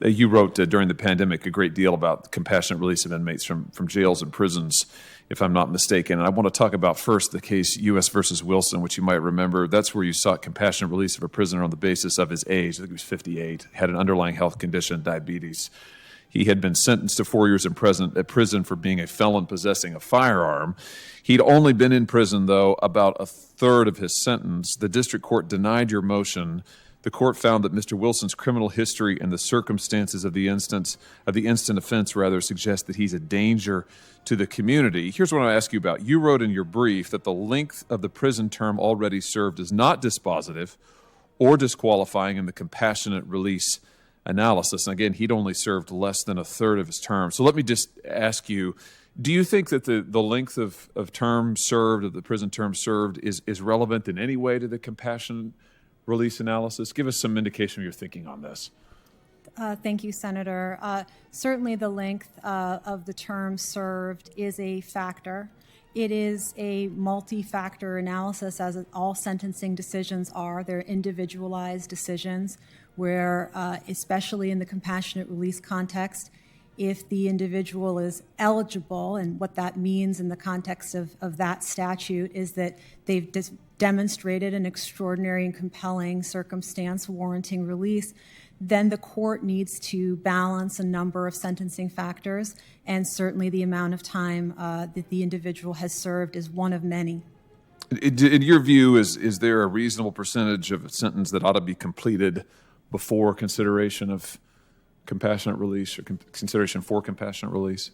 You wrote during the pandemic a great deal about compassionate release of inmates from jails and prisons, if I'm not mistaken. And I want to talk about first the case U.S. versus Wilson, which you might remember. That's where you sought compassionate release of a prisoner on the basis of his age. I think he was 58, had an underlying health condition, diabetes. He had been sentenced to 4 years in prison for being a felon possessing a firearm. He'd only been in prison, though, about a third of his sentence. The district court denied your motion. The court found that Mr. Wilson's criminal history and the circumstances of the instant offense suggest that he's a danger to the community. Here's what I ask you about. You wrote in your brief that the length of the prison term already served is not dispositive or disqualifying in the compassionate release analysis. And again, he'd only served less than a third of his term. So let me just ask you, do you think that the length of term served, of the prison term served, is relevant in any way to the compassionate release analysis? Give us some indication of your thinking on this. Thank you, Senator. Certainly the length of the term served is a factor. It is a multi-factor analysis, as all sentencing decisions are. They're individualized decisions where, especially in the compassionate release context, if the individual is eligible, and what that means in the context of that statute is that they've demonstrated an extraordinary and compelling circumstance warranting release, then the court needs to balance a number of sentencing factors, and certainly the amount of time that the individual has served is one of many. In your view, is there a reasonable percentage of a sentence that ought to be completed before consideration of compassionate release or consideration for compassionate release?